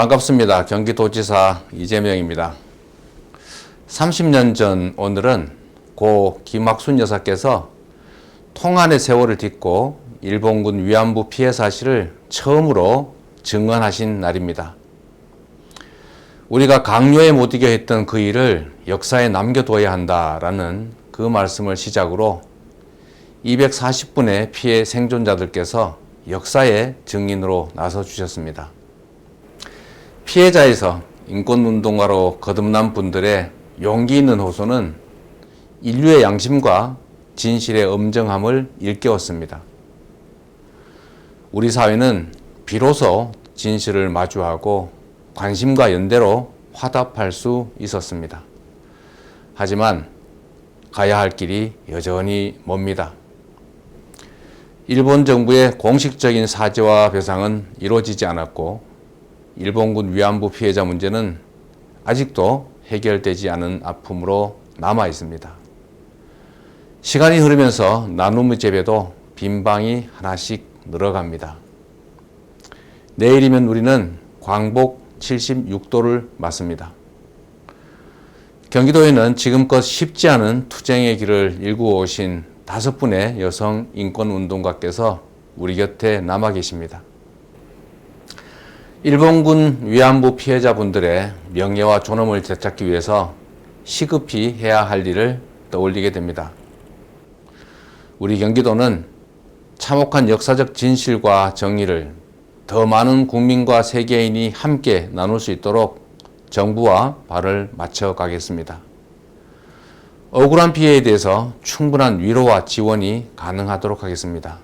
반갑습니다. 경기도지사 이재명입니다. 30년 전 오늘은 고 김학순 여사께서 통한의 세월을 딛고 일본군 위안부 피해 사실을 처음으로 증언하신 날입니다. 우리가 강요에 못 이겨 했던 그 일을 역사에 남겨둬야 한다라는 그 말씀을 시작으로 240분의 피해 생존자들께서 역사의 증인으로 나서 주셨습니다. 피해자에서 인권운동가로 거듭난 분들의 용기 있는 호소는 인류의 양심과 진실의 엄정함을 일깨웠습니다. 우리 사회는 비로소 진실을 마주하고 관심과 연대로 화답할 수 있었습니다. 하지만 가야 할 길이 여전히 멉니다. 일본 정부의 공식적인 사죄와 배상은 이루어지지 않았고 일본군 위안부 피해자 문제는 아직도 해결되지 않은 아픔으로 남아 있습니다. 시간이 흐르면서 나눔의 재배도 빈방이 하나씩 늘어갑니다. 내일이면 우리는 광복 76도를 맞습니다. 경기도에는 지금껏 쉽지 않은 투쟁의 길을 일구어 오신 5분의 여성 인권운동가께서 우리 곁에 남아 계십니다. 일본군 위안부 피해자분들의 명예와 존엄을 되찾기 위해서 시급히 해야 할 일을 떠올리게 됩니다. 우리 경기도는 참혹한 역사적 진실과 정의를 더 많은 국민과 세계인이 함께 나눌 수 있도록 정부와 발을 맞춰 가겠습니다. 억울한 피해에 대해서 충분한 위로와 지원이 가능하도록 하겠습니다.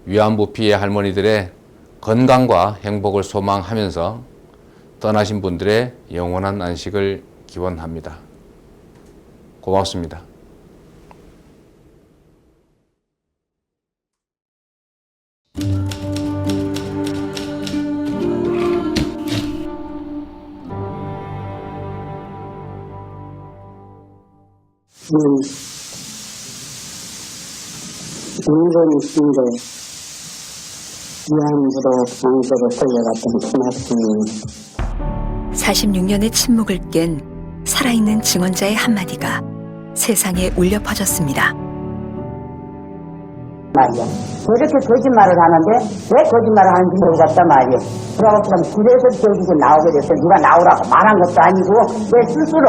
위안부 피해 할머니들의 건강과 행복을 소망하면서 떠나신 분들의 영원한 안식을 기원합니다. 고맙습니다. 인간이신데 위안부로 강제로 끌려갔던 김학순이 46년의 침묵을 깬 살아있는 증언자의 한마디가 세상에 울려 퍼졌습니다. 말이야. 저렇게 거짓말을 하는데 왜 거짓말을 하는지 모르겠단 말이야. 그래서 저기서 나오게 됐어. 누가 나오라고 말한 것도 아니고 내 스스로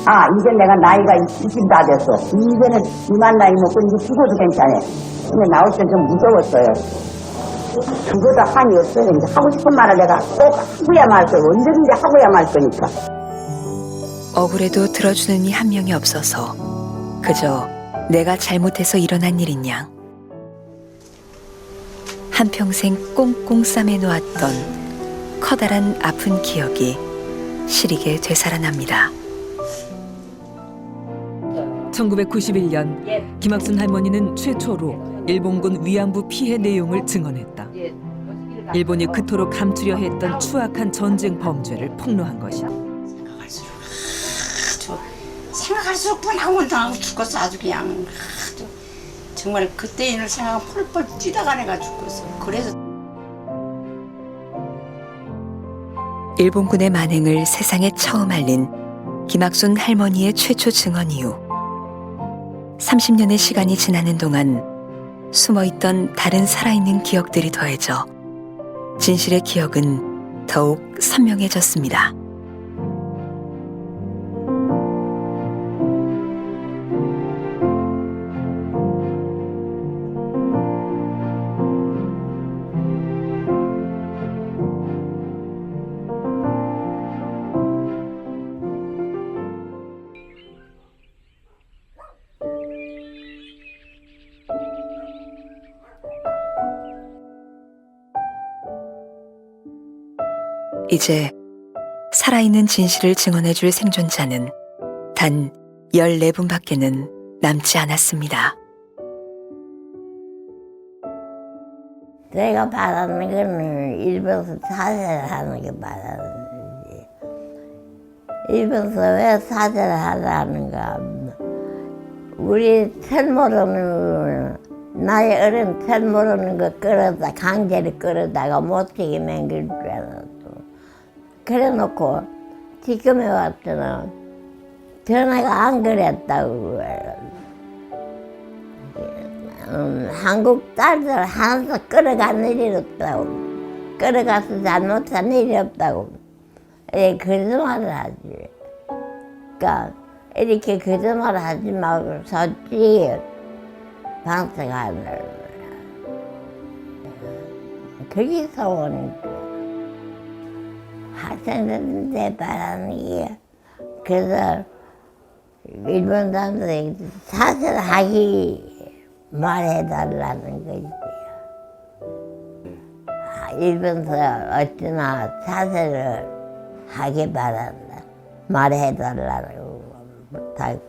이제 내가 나이가 60 다 됐어. 이제는 이만 나이 먹고 이제 죽어도 괜찮아. 근데 나올 땐 좀 무서웠어요. 죽어도 한이 없어요. 이제 하고 싶은 말을 내가 꼭 하고야 말 거예요. 언제든지 하고야 말 거니까. 억울해도 들어주는 이 한 명이 없어서 그저 내가 잘못해서 일어난 일인 양 한평생 꽁꽁 싸매놓았던 커다란 아픈 기억이 시리게 되살아납니다. 1991년 김학순 할머니는 최초로 일본군 위안부 피해 내용을 증언했다. 일본이 그토록 감추려 했던 추악한 전쟁 범죄를 폭로한 것이다. 생각할수록 분하고 당하고 죽었어. 아주 그냥 아주 정말 그때 일을 생각하면 펄펄 뛰다가 내가 죽었어. 그래서 일본군의 만행을 세상에 처음 알린 김학순 할머니의 최초 증언 이후 30년의 시간이 지나는 동안 숨어있던 다른 살아있는 기억들이 더해져 진실의 기억은 더욱 선명해졌습니다. 이제 살아있는 진실을 증언해줄 생존자는 단 14분밖에는 남지 않았습니다. 내가 바라는 거는 일본에서 사죄를 하는 게 바라는지. 일본에서 왜 사죄를 하라는가. 우리 tel 모르는, 나의 어른 tel 모르는 거 끌어다, 강제로 끌어다가 못되게 맹길 줄 알았어. 그래 놓고 지금에 왔더니 전화가 안 그랬다고. 한국 딸들 하나도 끌어가는 일이 없다고. 끌어가서 잘못한 일이 없다고. 거짓말을 하지. 그러니까 이렇게 거짓말을 하지 말고 솔직히 방송하는 거야. 거기서 오는 거야. 학생들한테 바라는 게, 그래서 일본 사람들이 사죄를 하기 말해달라는 거지. 일본에서 어찌나 사죄를 하기 바란다. 말해달라고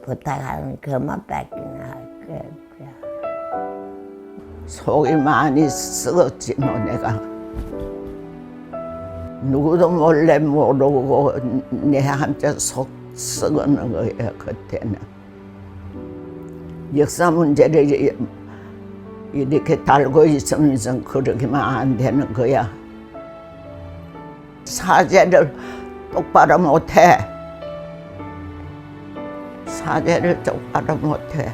부탁하는 그것밖에 안 할 거야. 속이 많이 썩었지 뭐 내가. 누구도 몰래 모르고 내한테 속 썩어는 거야 그때는. 역사 문제를 이렇게 달고 있으면서 그러기만 안 되는 거야. 사죄를 똑바로 못해. 사죄를 똑바로 못해.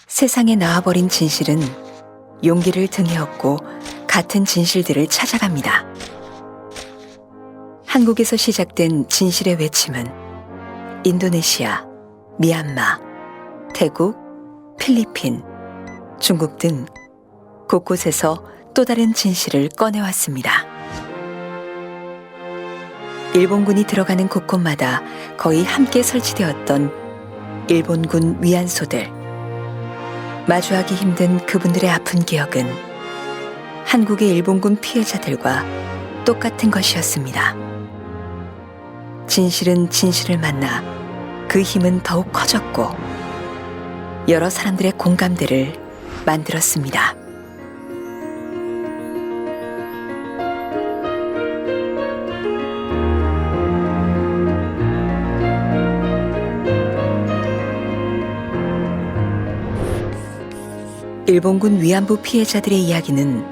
세상에 나와버린 진실은 용기를 등에 업고 같은 진실들을 찾아갑니다. 한국에서 시작된 진실의 외침은 인도네시아, 미얀마, 태국, 필리핀, 중국 등 곳곳에서 또 다른 진실을 꺼내왔습니다. 일본군이 들어가는 곳곳마다 거의 함께 설치되었던 일본군 위안소들. 마주하기 힘든 그분들의 아픈 기억은 한국의 일본군 피해자들과 똑같은 것이었습니다. 진실은 진실을 만나 그 힘은 더욱 커졌고 여러 사람들의 공감대를 만들었습니다. 일본군 위안부 피해자들의 이야기는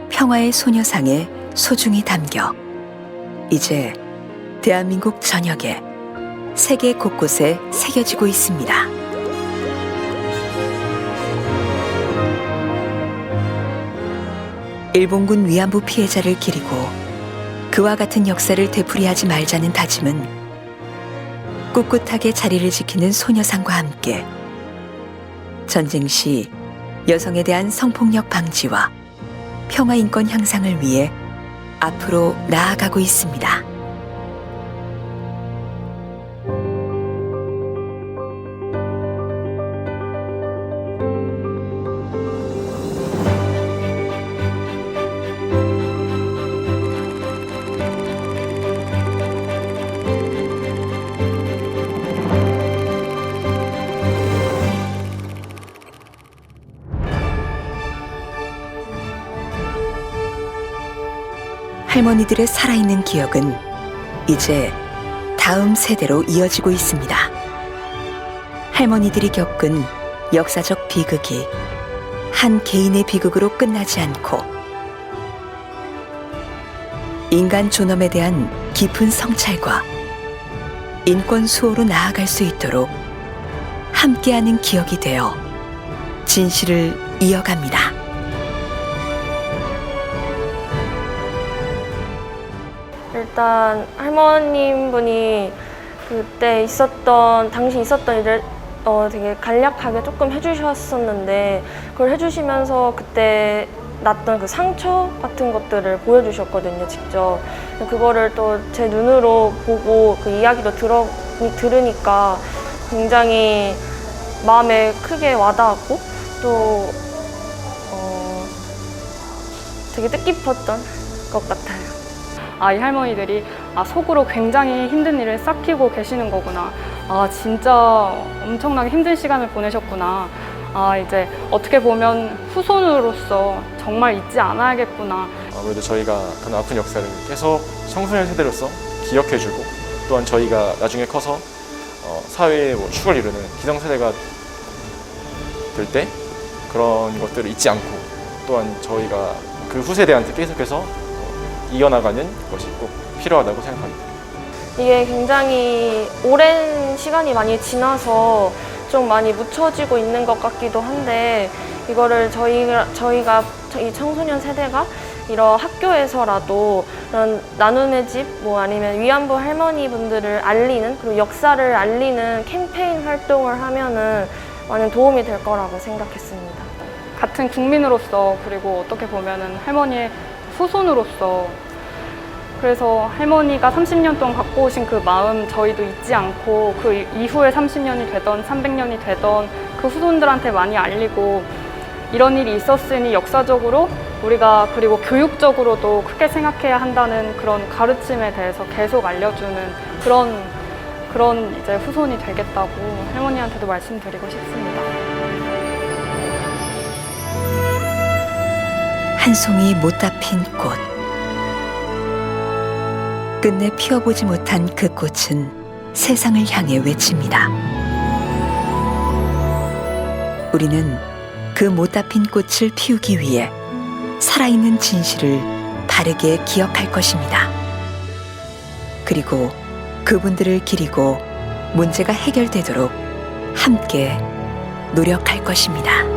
평화의 소녀상에 소중히 담겨 이제 대한민국 전역에 세계 곳곳에 새겨지고 있습니다. 일본군 위안부 피해자를 기리고 그와 같은 역사를 되풀이하지 말자는 다짐은 꿋꿋하게 자리를 지키는 소녀상과 함께 전쟁 시 여성에 대한 성폭력 방지와 평화 인권 향상을 위해 앞으로 나아가고 있습니다. 할머니들의 살아있는 기억은 이제 다음 세대로 이어지고 있습니다. 할머니들이 겪은 역사적 비극이 한 개인의 비극으로 끝나지 않고 인간 존엄에 대한 깊은 성찰과 인권 수호로 나아갈 수 있도록 함께하는 기억이 되어 진실을 이어갑니다. 일단 할머님 분이 그때 당시 있었던 일을 되게 간략하게 조금 해주셨었는데, 그걸 해주시면서 그때 났던 그 상처 같은 것들을 보여주셨거든요, 직접. 그거를 또 제 눈으로 보고 그 이야기도 들으니까 굉장히 마음에 크게 와닿았고, 또 되게 뜻깊었던 것 같아요. 이 할머니들이 속으로 굉장히 힘든 일을 삭히고 계시는 거구나. 진짜 엄청나게 힘든 시간을 보내셨구나. 이제 어떻게 보면 후손으로서 정말 잊지 않아야겠구나. 아무래도 저희가 그런 아픈 역사를 계속 청소년 세대로서 기억해주고, 또한 저희가 나중에 커서 사회의 축을 이루는 기성세대가 될 때 그런 것들을 잊지 않고, 또한 저희가 그 후세대한테 계속해서 이어나가는 것이 꼭 필요하다고 생각합니다. 이게 굉장히 오랜 시간이 많이 지나서 좀 많이 묻혀지고 있는 것 같기도 한데, 이거를 저희가 이 청소년 세대가 이런 학교에서라도 이런 나눔의 집, 아니면 위안부 할머니 분들을 알리는, 그리고 역사를 알리는 캠페인 활동을 하면은 많은 도움이 될 거라고 생각했습니다. 같은 국민으로서, 그리고 어떻게 보면은 할머니의 후손으로서, 그래서 할머니가 30년 동안 갖고 오신 그 마음 저희도 잊지 않고, 그 이후에 30년이 되던 300년이 되던 그 후손들한테 많이 알리고, 이런 일이 있었으니 역사적으로 우리가, 그리고 교육적으로도 크게 생각해야 한다는 그런 가르침에 대해서 계속 알려주는 그런 이제 후손이 되겠다고 할머니한테도 말씀드리고 싶습니다. 한 송이 못다 핀 꽃. 끝내 피어보지 못한 그 꽃은 세상을 향해 외칩니다. 우리는 그 못다 핀 꽃을 피우기 위해 살아있는 진실을 바르게 기억할 것입니다. 그리고 그분들을 기리고 문제가 해결되도록 함께 노력할 것입니다.